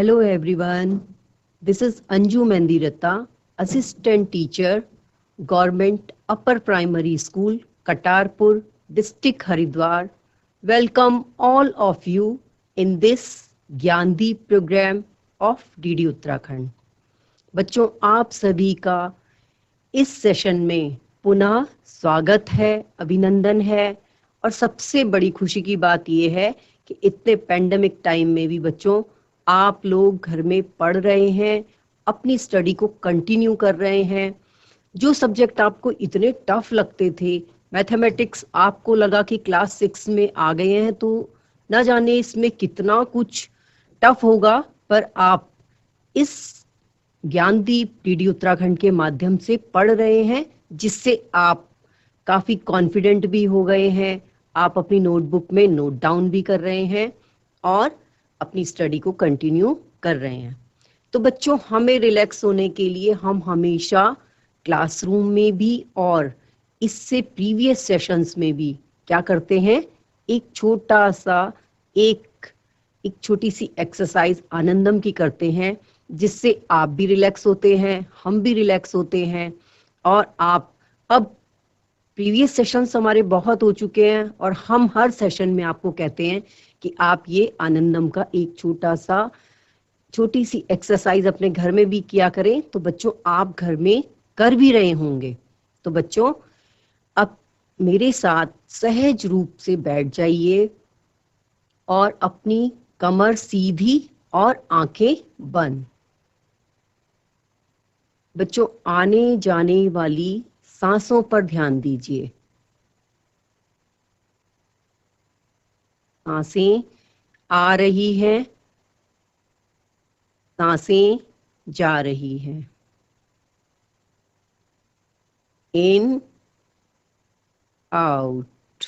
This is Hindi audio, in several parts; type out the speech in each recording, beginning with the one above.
Hello everyone, this is Anju Mendiratta, Assistant Teacher, Government Upper Primary School, Katarpur, District Haridwar. Welcome all of you in this Gyandeep program of DD Uttarakhand. बच्चों आप सभी का इस सेशन में पुनः स्वागत है, अभिनंदन है और सबसे बड़ी खुशी की बात यह है कि इतने पैंडेमिक टाइम में भी बच्चों आप लोग घर में पढ़ रहे हैं, अपनी स्टडी को कंटिन्यू कर रहे हैं। जो सब्जेक्ट आपको इतने टफ लगते थे, मैथमेटिक्स आपको लगा कि क्लास 6 में आ गए हैं तो न जाने इसमें कितना कुछ टफ होगा, पर आप इस ज्ञानदीप डीडी उत्तराखंड के माध्यम से पढ़ रहे हैं, जिससे आप काफी कॉन्फिडेंट भी हो गए हैं। आप अपनी नोटबुक में नोट डाउन भी कर रहे हैं और अपनी स्टडी को कंटिन्यू कर रहे हैं। तो बच्चों, हमें रिलैक्स होने के लिए हम हमेशा क्लासरूम में भी और इससे प्रीवियस सेशंस में भी क्या करते हैं, एक छोटी सी एक्सरसाइज आनंदम की करते हैं, जिससे आप भी रिलैक्स होते हैं, हम भी रिलैक्स होते हैं। और आप अब प्रीवियस सेशंस हमारे बहुत हो चुके हैं और हम हर सेशन में आपको कहते हैं कि आप ये आनंदम का एक छोटी सी एक्सरसाइज अपने घर में भी किया करें। तो बच्चों, आप घर में कर भी रहे होंगे। तो बच्चों, अब मेरे साथ सहज रूप से बैठ जाइए और अपनी कमर सीधी और आंखें बंद। बच्चों, आने जाने वाली सांसों पर ध्यान दीजिए। सांसें आ रही हैं, सांसें जा रही हैं। In out,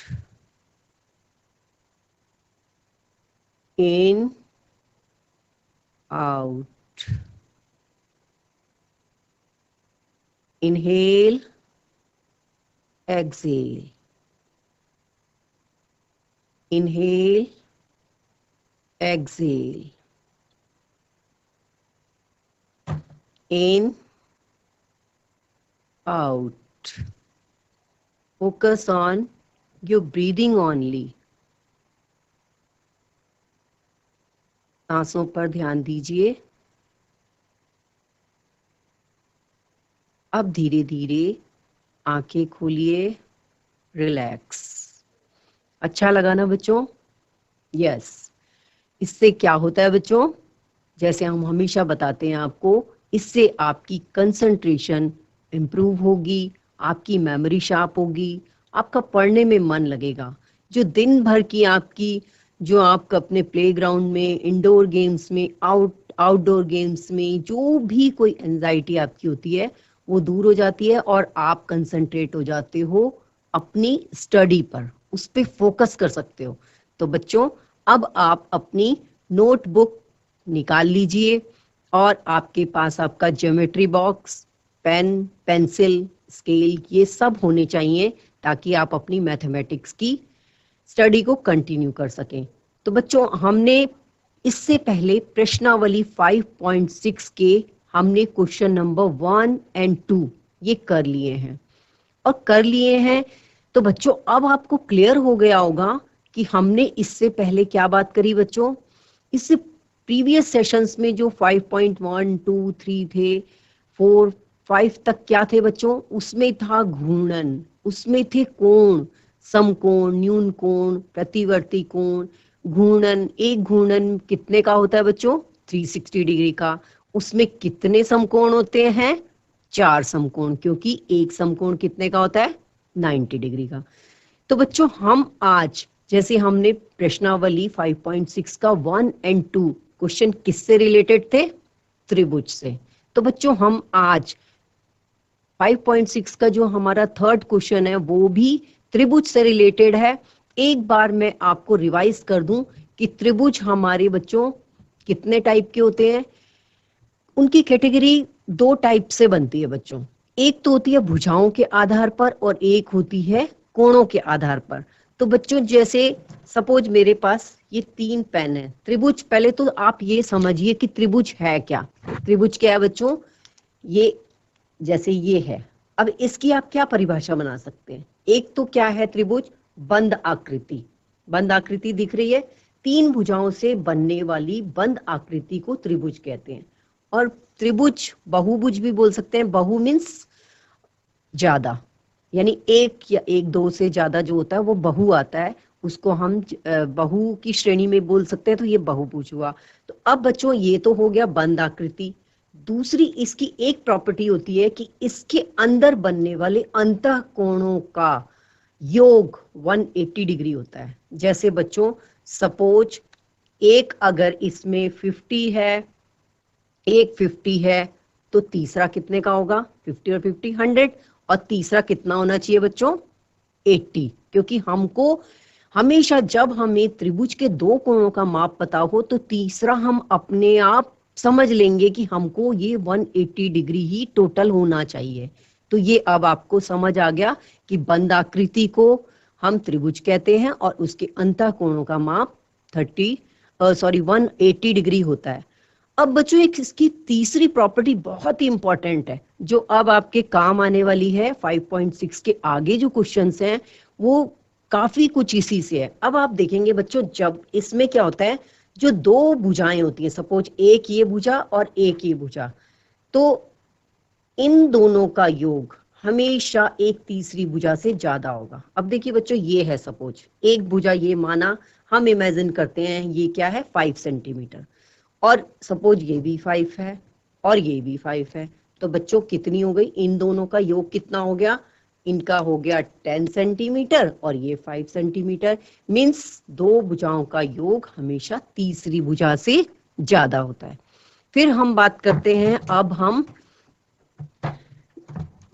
in out. Inhale, exhale. Inhale, exhale. In, out. Focus on your breathing only. सांसों पर ध्यान दीजिए। अब धीरे धीरे आंखें खोलिए, रिलैक्स। अच्छा लगा ना बच्चों? यस। इससे क्या होता है बच्चों, जैसे हम हमेशा बताते हैं आपको, इससे आपकी कंसंट्रेशन इम्प्रूव होगी, आपकी मेमोरी शार्प होगी, आपका पढ़ने में मन लगेगा। जो दिन भर की जो आप अपने प्लेग्राउंड में, इंडोर गेम्स में, आउटडोर गेम्स में जो भी कोई एंजाइटी आपकी होती है, वो दूर हो जाती है और आप कंसंट्रेट हो जाते हो अपनी स्टडी पर, उस पे फोकस कर सकते हो। तो बच्चों, अब आप अपनी नोटबुक निकाल लीजिए और आपके पास आपका geometry box, pen, pencil, scale, ये सब होने चाहिए ताकि आप अपनी मैथमेटिक्स की स्टडी को कंटिन्यू कर सकें। तो बच्चों, हमने इससे पहले प्रश्नावली 5.6 के हमने क्वेश्चन नंबर 1 और 2 ये कर लिए हैं। तो बच्चों, अब आपको क्लियर हो गया होगा कि हमने इससे पहले क्या बात करी बच्चों। इससे प्रीवियस सेशंस में जो 5.1, 2, 3 थे, 4, 5 तक क्या थे बच्चों, उसमें था घूर्णन, उसमें थे कोण, समकोण, न्यून कोण, प्रतिवर्ती कोण, घूर्णन। एक घूर्णन कितने का होता है बच्चों? 360 डिग्री का। उसमें कितने समकोण होते हैं? 4 समकोण, क्योंकि एक समकोण कितने का होता है? 90 डिग्री का। तो बच्चों, हम आज जैसे हमने प्रश्नावली 5.6 का 1 और 2 क्वेश्चन किससे रिलेटेड थे? त्रिभुज से। तो बच्चों, हम आज 5.6 का जो हमारा थर्ड क्वेश्चन है वो भी त्रिभुज से रिलेटेड है। एक बार मैं आपको रिवाइज कर दूं कि त्रिभुज हमारे बच्चों कितने टाइप के होते हैं। उनकी कैटेगरी 2 टाइप से बनती है बच्चों। एक तो होती है भुजाओं के आधार पर और एक होती है कोणों के आधार पर। तो बच्चों, जैसे सपोज मेरे पास ये 3 पेन है। त्रिभुज, पहले तो आप ये समझिए कि त्रिभुज है क्या। त्रिभुज क्या है बच्चों, ये जैसे ये है। अब इसकी आप क्या परिभाषा बना सकते हैं। एक तो क्या है त्रिभुज, बंद आकृति। बंद आकृति दिख रही है, 3 भुजाओं से बनने वाली बंद आकृति को त्रिभुज कहते हैं। और त्रिभुज बहुभुज भी बोल सकते हैं। बहु मीन्स ज्यादा, यानी एक या एक दो से ज्यादा जो होता है वो बहु आता है, उसको हम बहु की श्रेणी में बोल सकते हैं, तो ये बहुभुज हुआ। तो अब बच्चों ये तो हो गया बंद आकृति। दूसरी इसकी एक प्रॉपर्टी होती है कि इसके अंदर बनने वाले अंतः कोणों का योग 180 डिग्री होता है। जैसे बच्चों सपोज एक अगर इसमें 50 है, एक 50 है, तो तीसरा कितने का होगा, 50 और 50 100, और तीसरा कितना होना चाहिए बच्चों, 80। क्योंकि हमको हमेशा जब हमें त्रिभुज के 2 कोणों का माप पता हो तो तीसरा हम अपने आप समझ लेंगे कि हमको ये 180 डिग्री ही टोटल होना चाहिए। तो ये अब आपको समझ आ गया कि बंद आकृति को हम त्रिभुज कहते हैं और उसके अंतः कोणों का माप 180 डिग्री होता है। अब बच्चों एक इसकी तीसरी प्रॉपर्टी बहुत ही इंपॉर्टेंट है, जो अब आपके काम आने वाली है। 5.6 के आगे जो क्वेश्चंस हैं वो काफी कुछ इसी से है। अब आप देखेंगे बच्चों, जब इसमें क्या होता है, जो 2 भुजाएं होती हैं, सपोज एक ये भुजा और एक ये भुजा, तो इन दोनों का योग हमेशा एक तीसरी भुजा से ज्यादा होगा। अब देखिए बच्चों, ये है सपोज एक भुजा, ये माना हम इमेजिन करते हैं ये क्या है 5 सेंटीमीटर, और सपोज ये भी 5 है और ये भी 5 है। तो बच्चों कितनी हो गई, इन दोनों का योग कितना हो गया, इनका हो गया 10 सेंटीमीटर और ये 5 सेंटीमीटर। मीन्स 2 भुजाओं का योग हमेशा तीसरी भुजा से ज्यादा होता है। फिर हम बात करते हैं, अब हम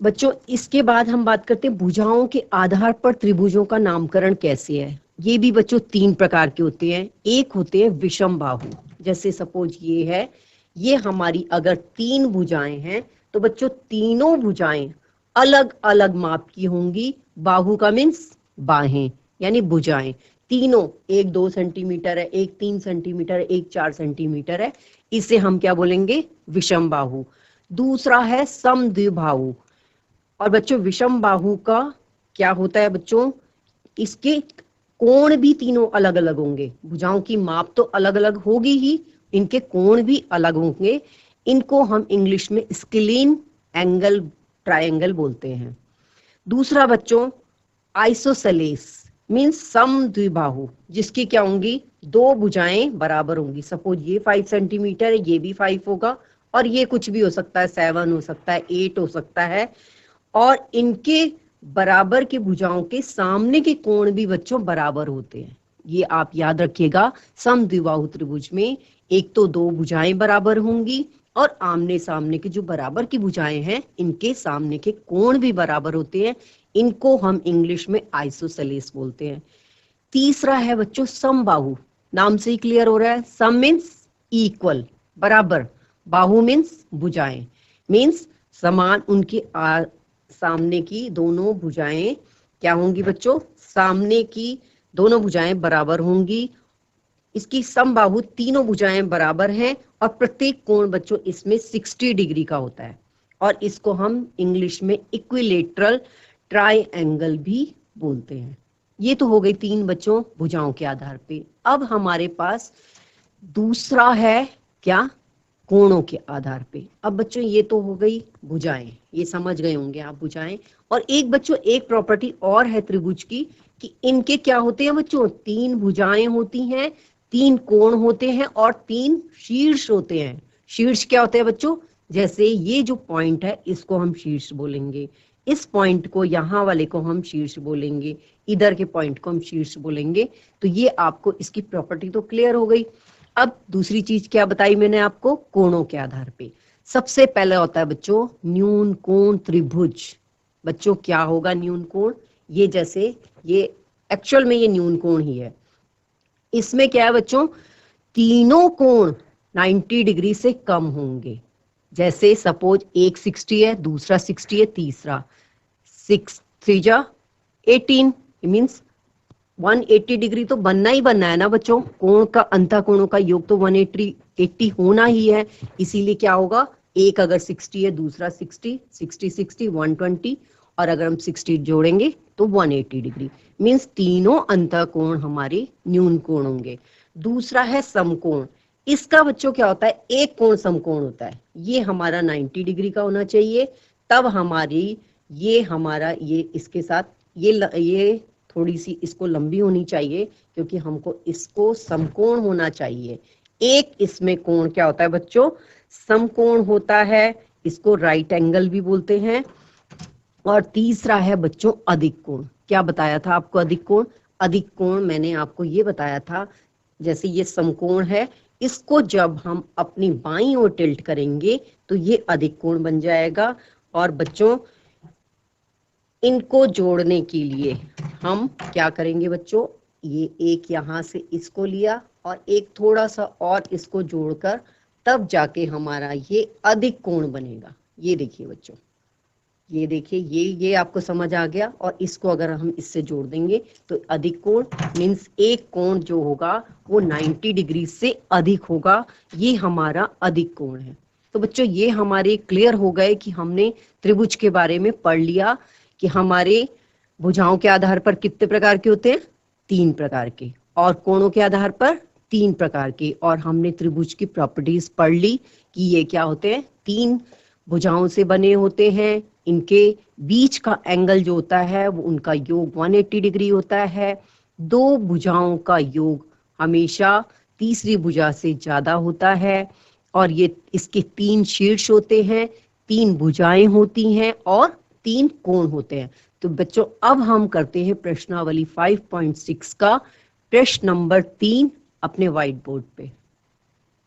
बच्चों इसके बाद हम बात करते हैं भुजाओं के आधार पर त्रिभुजों का नामकरण कैसे है। ये भी बच्चों 3 प्रकार के होते हैं। एक होते हैं विषम बाहु, जैसे सपोज ये है, ये हमारी अगर 3 भुजाएं हैं तो बच्चों तीनों भुजाएं अलग अलग माप की होंगी। बाहु का मीन्स बाहें, यानी भुजाएं तीनों, एक 2 सेंटीमीटर है, एक 3 सेंटीमीटर, एक 4 सेंटीमीटर है, इसे हम क्या बोलेंगे, विषम बाहु। दूसरा है समद्विबाहु। और बच्चों विषम बाहु का क्या होता है बच्चों, इसके कोण भी तीनों अलग अलग होंगे। भुजाओं की माप तो अलग अलग होगी ही, इनके कोण भी अलग होंगे। इनको हम इंग्लिश में स्केलीन एंगल ट्रायंगल बोलते हैं। दूसरा बच्चों आइसोसेलेस मीन्स समद्विबाहु, जिसकी क्या होंगी, 2 भुजाएं बराबर होंगी। सपोज ये 5 सेंटीमीटर है, ये भी 5 होगा, और ये कुछ भी हो सकता है, 7 हो सकता है, 8 हो सकता है, और इनके बराबर की भुजाओं के सामने के कोण भी बच्चों बराबर होते हैं। ये आप याद रखिएगा, समद्विबाहु त्रिभुज में एक तो 2 भुजाएं बराबर होंगी और आमने सामने के जो बराबर की भुजाएं हैं इनके सामने के कोण भी बराबर होते हैं। इनको हम इंग्लिश में आइसोसेलेस बोलते हैं। तीसरा है बच्चों समबाहु, नाम से ही क्लियर हो रहा है, सम मीन्स इक्वल, बराबर, बाहु मीन्स भुजाएं, मीन्स समान, उनके सामने की दोनों भुजाएं क्या होंगी बच्चों, सामने की दोनों भुजाएं बराबर होंगी। इसकी समबाहु तीनों भुजाएं बराबर हैं और प्रत्येक कोण बच्चों इसमें 60 डिग्री का होता है, और इसको हम इंग्लिश में इक्विलेटरल ट्रायंगल भी बोलते हैं। ये तो हो गई 3 बच्चों भुजाओं के आधार पे। अब हमारे पास दूसरा है क्या, कोणों के आधार पे। अब बच्चों ये तो हो गई भुजाएं, ये समझ गए होंगे आप भुजाएं। और एक बच्चों एक प्रॉपर्टी और है त्रिभुज की कि इनके क्या होते हैं बच्चों, 3 भुजाएं होती हैं, 3 कोण होते हैं और 3 शीर्ष होते हैं। शीर्ष क्या होते हैं बच्चों, जैसे ये जो पॉइंट है इसको हम शीर्ष बोलेंगे, इस पॉइंट को, यहाँ वाले को हम शीर्ष बोलेंगे, इधर के पॉइंट को हम शीर्ष बोलेंगे। तो ये आपको इसकी प्रॉपर्टी तो क्लियर हो गई। अब दूसरी चीज क्या बताई मैंने आपको, कोणों के आधार पे। सबसे पहले होता है बच्चों न्यून कोण त्रिभुज। बच्चों क्या होगा न्यून कोण, ये जैसे ये एक्चुअल में ये न्यून कोण ही है। इसमें क्या है बच्चों, तीनों कोण 90 डिग्री से कम होंगे। जैसे सपोज एक 60 है, दूसरा 60 है, तीसरा 6 3 जा 18, मीन्स 180 डिग्री तो बनना ही बनना है ना बच्चों, कोण का अंतः कोणों का योग तो 180 होना ही है। इसीलिए क्या होगा, एक अगर 60 है, दूसरा 60, 60 60 120, और अगर हम 60 जोड़ेंगे तो 180 डिग्री, मीन्स तीनों अंतः कोण हमारे न्यून कोण होंगे। दूसरा है समकोण। इसका बच्चों क्या होता है, एक कोण समकोण होता है, ये हमारा 90 डिग्री का होना चाहिए, तब हमारी ये हमारा ये इसके साथ ये थोड़ी सी इसको लंबी होनी चाहिए, क्योंकि हमको इसको समकोण होना चाहिए। एक इसमें कोण क्या होता है बच्चों, समकोण होता है, इसको राइट एंगल भी बोलते हैं। और तीसरा है बच्चों अधिक कोण। क्या बताया था आपको अधिक कोण? अधिक कोण मैंने आपको ये बताया था, जैसे ये समकोण है, इसको जब हम अपनी बाईं ओर टिल्ट करेंगे तो ये अधिक कोण बन जाएगा। और बच्चों इनको जोड़ने के लिए हम क्या करेंगे बच्चों, ये एक यहाँ से इसको लिया और एक थोड़ा सा और इसको जोड़कर तब जाके हमारा ये अधिक कोण बनेगा। ये देखिए बच्चों, ये देखिए, ये आपको समझ आ गया। और इसको अगर हम इससे जोड़ देंगे तो अधिक कोण मीन्स एक कोण जो होगा वो 90 डिग्री से अधिक होगा, ये हमारा अधिक कोण है। तो बच्चों ये हमारे क्लियर हो गए कि हमने त्रिभुज के बारे में पढ़ लिया कि हमारे भुजाओं के आधार पर कितने प्रकार के होते हैं, 3 प्रकार के, और कोणों के आधार पर 3 प्रकार के। और हमने त्रिभुज की प्रॉपर्टीज पढ़ ली कि ये क्या होते हैं, 3 भुजाओं से बने होते हैं, इनके बीच का एंगल जो होता है वो उनका योग 180 डिग्री होता है। 2 भुजाओं का योग हमेशा तीसरी भुजा से ज्यादा होता है। और ये इसके 3 शीर्ष होते हैं, 3 भुजाएं होती हैं और 3 कोण होते हैं। तो बच्चों अब हम करते हैं प्रश्नावली 5.6 का प्रश्न नंबर 3 अपने व्हाइट बोर्ड पे।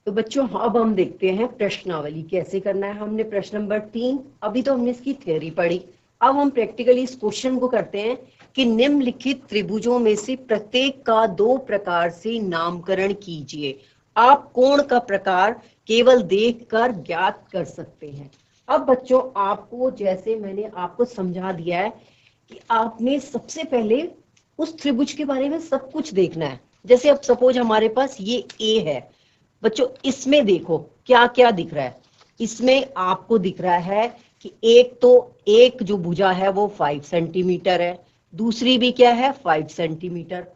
तो बच्चों अब हम देखते हैं प्रश्नावली कैसे करना है। हमने प्रश्न नंबर 3, अभी तो हमने इसकी थ्योरी पढ़ी, अब हम प्रैक्टिकली इस क्वेश्चन को करते हैं कि निम्नलिखित त्रिभुजों में से प्रत्येक का 2 प्रकार से नामकरण कीजिए। आप कोण का प्रकार केवल देखकर ज्ञात कर सकते हैं। अब बच्चों आपको, जैसे मैंने आपको समझा दिया है कि आपने सबसे पहले उस त्रिभुज के बारे में सब कुछ देखना है। जैसे अब सपोज हमारे पास ये ए है बच्चों, इसमें देखो क्या क्या दिख रहा है। इसमें आपको दिख रहा है कि एक जो भुजा है वो 5 सेंटीमीटर है, दूसरी भी क्या है 5 सेंटीमीटर,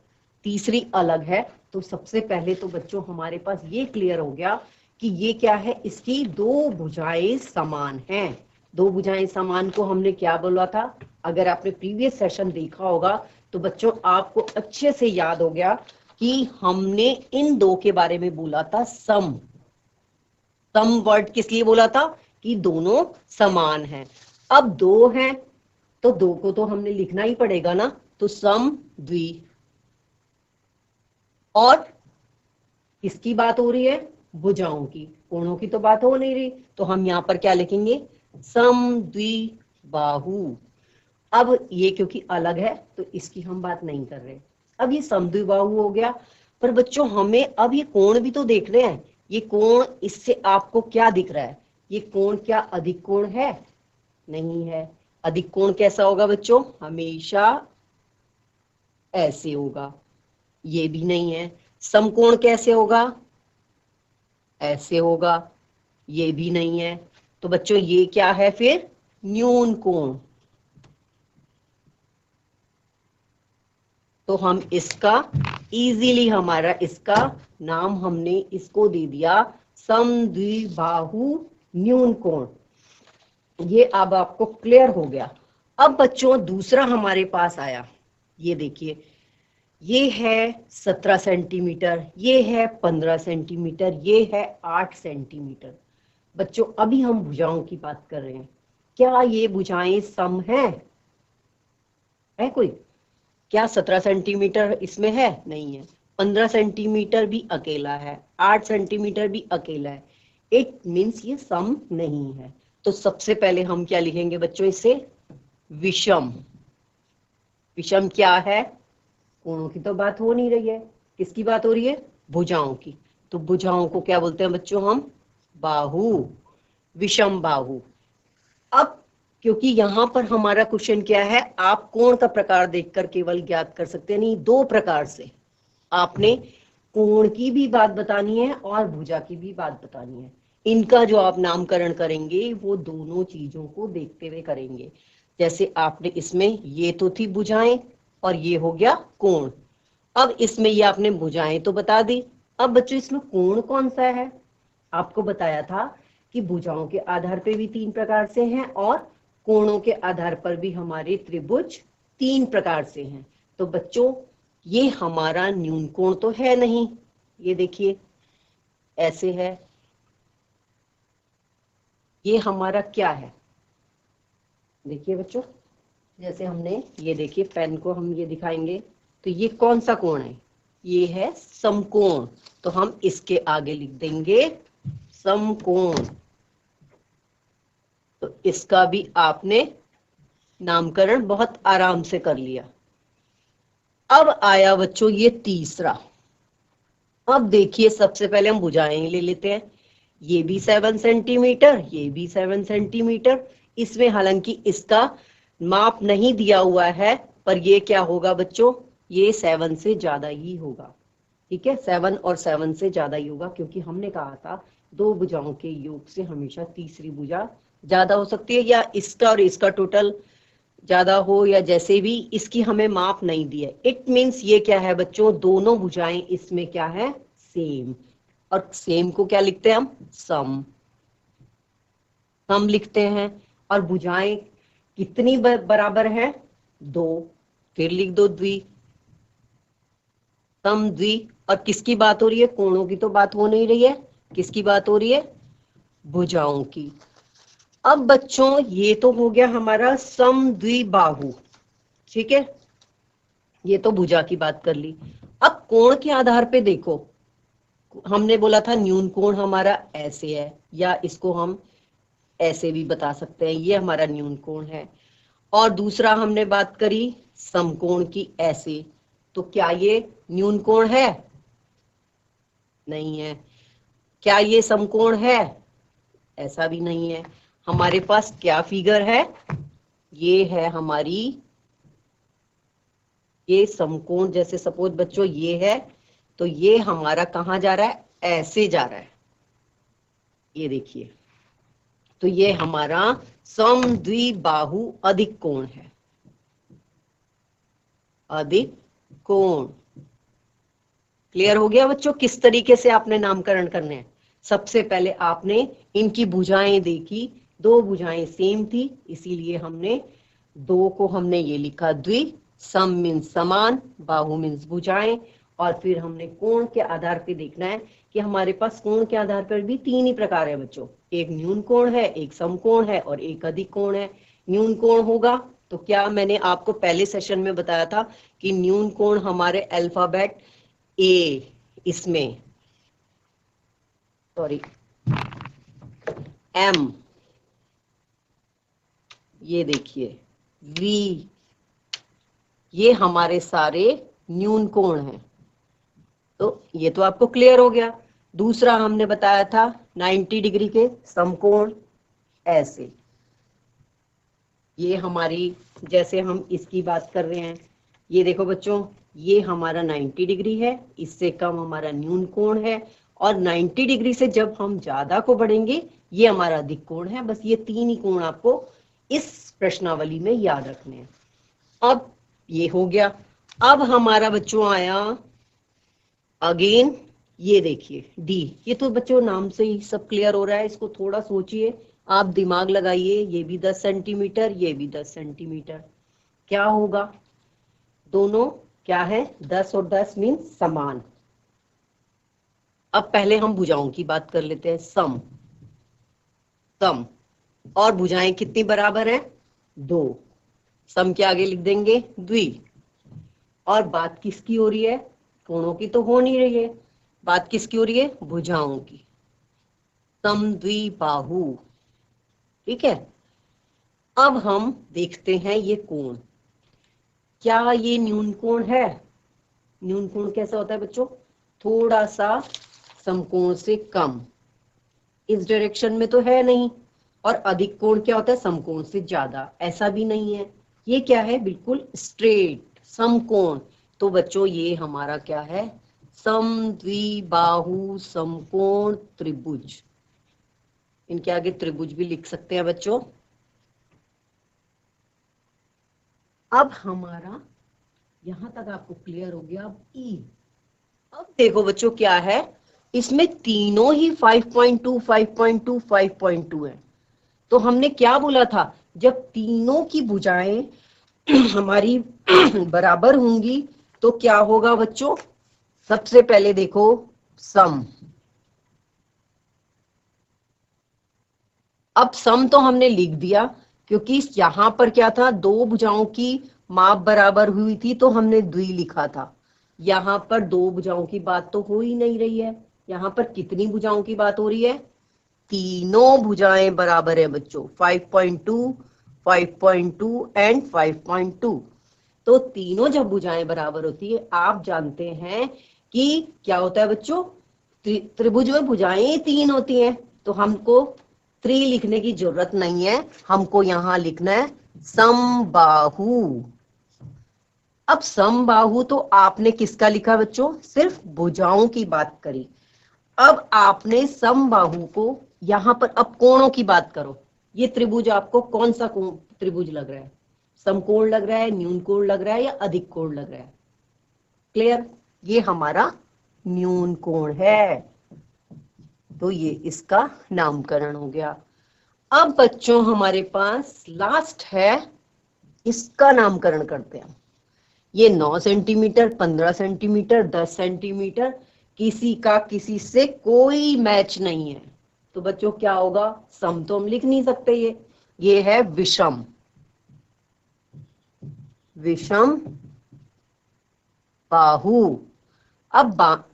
तीसरी अलग है। तो सबसे पहले तो बच्चों हमारे पास ये क्लियर हो गया कि ये क्या है, इसकी 2 भुजाएं समान हैं। 2 भुजाएं समान को हमने क्या बोला था, अगर आपने प्रीवियस सेशन देखा होगा तो बच्चों आपको अच्छे से याद हो गया कि हमने इन 2 के बारे में बोला था सम वर्ड किस लिए बोला था, कि दोनों समान हैं। अब 2 हैं तो 2 को तो हमने लिखना ही पड़ेगा ना, तो सम द्वि। और किसकी बात हो रही है, भुजाओं की, कोणों की तो बात हो नहीं रही, तो हम यहाँ पर क्या लिखेंगे, सम द्विबाहु। अब ये क्योंकि अलग है तो इसकी हम बात नहीं कर रहे। अब ये समद्विबाहु हो गया, पर बच्चों हमें अब ये कोण भी तो देखने हैं। ये कोण, इससे आपको क्या दिख रहा है, ये कोण क्या अधिक कोण है, नहीं है। अधिक कोण कैसा होगा बच्चों, हमेशा ऐसे होगा, ये भी नहीं है। समकोण कैसे होगा, ऐसे होगा, ये भी नहीं है। तो बच्चों ये क्या है फिर, न्यून कोण। तो हम इसका इजीली, हमारा इसका नाम हमने इसको दे दिया समद्विबाहु न्यून कोण। ये अब आपको क्लियर हो गया। अब बच्चों दूसरा हमारे पास आया, ये देखिए, ये है 17 सेंटीमीटर, ये है 15 सेंटीमीटर, ये है 8 सेंटीमीटर। बच्चों अभी हम भुजाओं की बात कर रहे हैं, क्या ये भुजाएं सम है कोई, क्या 17 सेंटीमीटर इसमें है, नहीं है। 15 सेंटीमीटर भी अकेला है, 8 सेंटीमीटर भी अकेला है, इट मीन्स ये सम नहीं है। तो सबसे पहले हम क्या लिखेंगे बच्चों, इसे विषम। विषम क्या है, कोणों की तो बात हो नहीं रही है, किसकी बात हो रही है, भुजाओं की। तो भुजाओं को क्या बोलते हैं बच्चों हम, बाहु, विषम बाहु। अब क्योंकि यहाँ पर हमारा क्वेश्चन क्या है, आप कोण का प्रकार देखकर केवल ज्ञात कर सकते हैं, नहीं, दो प्रकार से आपने कोण की भी बात बतानी है और भुजा की भी बात बतानी है। इनका जो आप नामकरण करेंगे वो दोनों चीजों को देखते हुए करेंगे। जैसे आपने इसमें ये तो थी भुजाएं और ये हो गया कोण। अब इसमें ये आपने भुजाएं तो बता दी, अब बच्चों इसमें कोण कौन सा है? आपको बताया था कि भुजाओं के आधार पे भी 3 प्रकार से हैं और कोणों के आधार पर भी हमारे त्रिभुज 3 प्रकार से हैं। तो बच्चों ये हमारा न्यून कोण तो है नहीं, ये देखिए ऐसे है। ये हमारा क्या है? देखिए बच्चों, जैसे हमने ये देखिए पेन को हम ये दिखाएंगे तो ये कौन सा कोण है? ये है समकोण। तो हम इसके आगे लिख देंगे समकोण। तो इसका भी आपने नामकरण बहुत आराम से कर लिया। अब आया बच्चों ये तीसरा। अब देखिए सबसे पहले हम भुजाएं ले लेते हैं। ये भी 7 सेंटीमीटर, ये भी 7 सेंटीमीटर। इसमें हालांकि इसका माप नहीं दिया हुआ है, पर ये क्या होगा बच्चों, ये 7 से ज्यादा ही होगा। ठीक है, 7 और 7 से ज्यादा ही होगा, क्योंकि हमने कहा था दो भुजाओं के योग से हमेशा तीसरी भुजा ज्यादा हो सकती है, या इसका और इसका टोटल ज्यादा हो, या जैसे भी, इसकी हमें माप नहीं दी है। इट मीन्स ये क्या है बच्चों, दोनों भुजाएं इसमें क्या है, सेम। और सेम को क्या लिखते हैं हम, सम। सम लिखते हैं। और भुजाएं कितनी बराबर है, 2। फिर लिख दो द्वि, सम द्वि। और किसकी बात हो रही है, कोणों की तो बात हो नहीं रही है, किसकी बात हो रही है, भुजाओं की। अब बच्चों ये तो हो गया हमारा सम द्विबाहु, ठीक है, ये तो भुजा की बात कर ली। अब कोण के आधार पे देखो, हमने बोला था न्यून कोण हमारा ऐसे है, या इसको हम ऐसे भी बता सकते हैं, ये हमारा न्यून कोण है। और दूसरा हमने बात करी समकोण की, ऐसे। तो क्या ये न्यून कोण है, नहीं है। क्या ये समकोण है, ऐसा भी नहीं है। हमारे पास क्या फिगर है, ये है हमारी, ये समकोण। जैसे सपोज बच्चों ये है, तो ये हमारा कहां जा रहा है, ऐसे जा रहा है, ये देखिए। तो ये हमारा समद्विबाहु अधिक कोण है, अधिक कोण। क्लियर हो गया बच्चों, किस तरीके से आपने नामकरण करने हैं। सबसे पहले आपने इनकी भुजाएं देखी, दो भुजाएं सेम थी, इसीलिए हमने दो को हमने ये लिखा द्वि, सम मीन्स समान, बाहु मीन्स भुजाएं। और फिर हमने कोण के आधार पे देखना है कि हमारे पास कोण के आधार पर भी 3 ही प्रकार है बच्चों, एक न्यून कोण है, एक समकोण है और एक अधिक कोण है। न्यून कोण होगा तो क्या, मैंने आपको पहले सेशन में बताया था कि न्यून कोण हमारे अल्फाबेट ए, इसमें सॉरी एम, ये देखिए वी, ये हमारे सारे न्यून कोण हैं। तो ये तो आपको क्लियर हो गया। दूसरा हमने बताया था 90 डिग्री के समकोण, ऐसे। ये हमारी, जैसे हम इसकी बात कर रहे हैं, ये देखो बच्चों, ये हमारा 90 डिग्री है, इससे कम हमारा न्यून कोण है। और 90 डिग्री से जब हम ज्यादा को बढ़ेंगे, ये हमारा अधिक कोण है। बस ये 3 ही कोण आपको इस प्रश्नावली में याद रखने हैं। अब ये हो गया। अब हमारा बच्चों आया अगेन, ये देखिए डी। ये तो बच्चों नाम से ही सब क्लियर हो रहा है, इसको थोड़ा सोचिए, आप दिमाग लगाइए। ये भी 10 सेंटीमीटर, ये भी 10 सेंटीमीटर। क्या होगा, दोनों क्या है, 10 और 10 मीन्स समान। अब पहले हम भुजाओं की बात कर लेते हैं, सम। सम और भुजाएं कितनी बराबर है, 2। सम के आगे लिख देंगे द्वि। और बात किसकी हो रही है, कोणों की तो हो नहीं रही है, बात किसकी हो रही है, भुजाओं की। समद्विबाहु, ठीक है। अब हम देखते हैं ये कोण, क्या ये न्यून कोण है। न्यून कोण कैसा होता है बच्चों, थोड़ा सा समकोण से कम। इस डायरेक्शन में तो है नहीं, और अधिक कोण क्या होता है? समकोण से ज्यादा। ऐसा भी नहीं है, ये क्या है? बिल्कुल स्ट्रेट समकोण। तो बच्चों ये हमारा क्या है? समद्विबाहु समकोण त्रिभुज। इनके आगे त्रिभुज भी लिख सकते हैं बच्चों। अब हमारा यहां तक आपको क्लियर हो गया। अब ई, अब देखो बच्चों क्या है, इसमें तीनों ही 5.2 5.2 5.2 है। तो हमने क्या बोला था? जब तीनों की भुजाएं हमारी बराबर होंगी तो क्या होगा बच्चों? सबसे पहले देखो सम। अब सम तो हमने लिख दिया, क्योंकि यहां पर क्या था? दो भुजाओं की माप बराबर हुई थी तो हमने द्वि लिखा था। यहाँ पर दो भुजाओं की बात तो हो ही नहीं रही है। यहाँ पर कितनी भुजाओं की बात हो रही है? तीनों भुजाएं बराबर है बच्चों, 5.2 5.2 एंड 5.2। तो तीनों जब भुजाएं बराबर होती है, आप जानते हैं कि क्या होता है बच्चों? त्रिभुज में भुजाएं तीन होती हैं, तो हमको त्रि लिखने की जरूरत नहीं है, हमको यहां लिखना है समबाहु। अब समबाहु तो आपने किसका लिखा बच्चों? सिर्फ भुजाओं की बात करी। अब आपने समबाहु को यहां पर, अब कोणों की बात करो। ये त्रिभुज आपको कौन सा त्रिभुज लग रहा है? समकोण लग रहा है, न्यून कोण लग रहा है, या अधिक कोण लग रहा है? क्लियर? ये हमारा न्यून कोण है, तो ये इसका नामकरण हो गया। अब बच्चों हमारे पास लास्ट है, इसका नामकरण करते हैं। ये 9 सेंटीमीटर, 15 सेंटीमीटर, 10 सेंटीमीटर, किसी का किसी से कोई मैच नहीं है। तो बच्चों क्या होगा? सम तो हम लिख नहीं सकते। ये है विषम। विषम बाहु। अब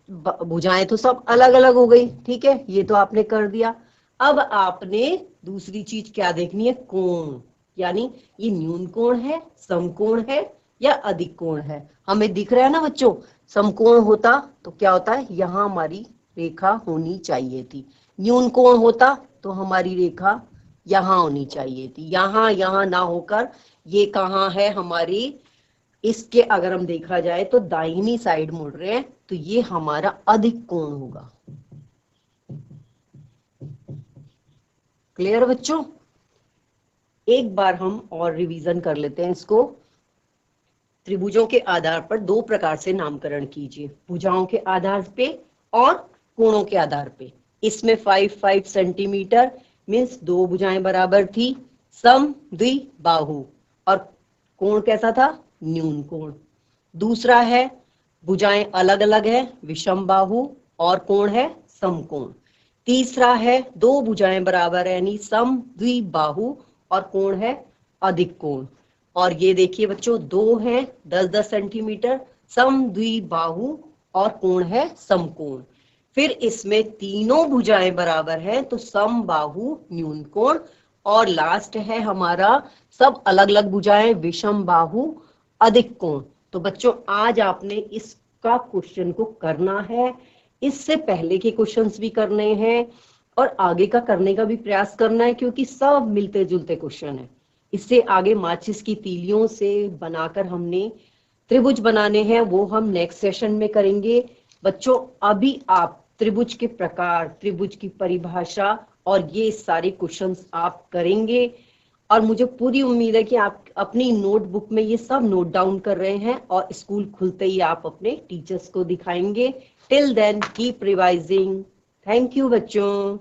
भुजाएं तो सब अलग अलग हो गई, ठीक है, ये तो आपने कर दिया। अब आपने दूसरी चीज क्या देखनी है? कोण। यानी ये न्यून कोण है, समकोण है, या अधिक कोण है? हमें दिख रहा है ना बच्चों, समकोण होता तो क्या होता है? यहां हमारी रेखा होनी चाहिए थी। न्यून कोण होता तो हमारी रेखा यहां होनी चाहिए थी। यहां ना होकर ये कहाँ है हमारी? इसके अगर हम देखा जाए तो दाहिनी साइड मुड़ रहे हैं, तो ये हमारा अधिक कोण होगा। क्लियर बच्चों? एक बार हम और रिवीजन कर लेते हैं इसको। त्रिभुजों के आधार पर दो प्रकार से नामकरण कीजिए, भुजाओं के आधार पे और कोणों के आधार पे। इसमें 5 सेंटीमीटर मीन्स दो भुजाएं बराबर थी, सम द्विबाहु। और कोण कैसा था? न्यून कोण। दूसरा है भुजाएं अलग अलग है, विषम बाहु, और कोण है समकोण। तीसरा है दो भुजाएं बराबर है, यानी सम द्विबाहु, और कोण है अधिक कोण। और ये देखिए बच्चों, दो है 10-10 सेंटीमीटर, सम द्विबाहु, और कोण है समकोण। फिर इसमें तीनों भुजाएं बराबर हैं, तो समबाहु न्यून कोण। और लास्ट है हमारा सब अलग अलग भुजाएं, विषम बाहु अधिक कोण। तो बच्चों आज आपने इसका क्वेश्चन को करना है, इससे पहले के क्वेश्चंस भी करने हैं, और आगे का करने का भी प्रयास करना है, क्योंकि सब मिलते जुलते क्वेश्चन है। इससे आगे माचिस की तीलियों से बनाकर हमने त्रिभुज बनाने हैं, वो हम नेक्स्ट सेशन में करेंगे। बच्चों अभी आप त्रिभुज के प्रकार, त्रिभुज की परिभाषा और ये सारे क्वेश्चंस आप करेंगे, और मुझे पूरी उम्मीद है कि आप अपनी नोटबुक में ये सब नोट डाउन कर रहे हैं, और स्कूल खुलते ही आप अपने टीचर्स को दिखाएंगे। Till then keep revising. Thank you बच्चों।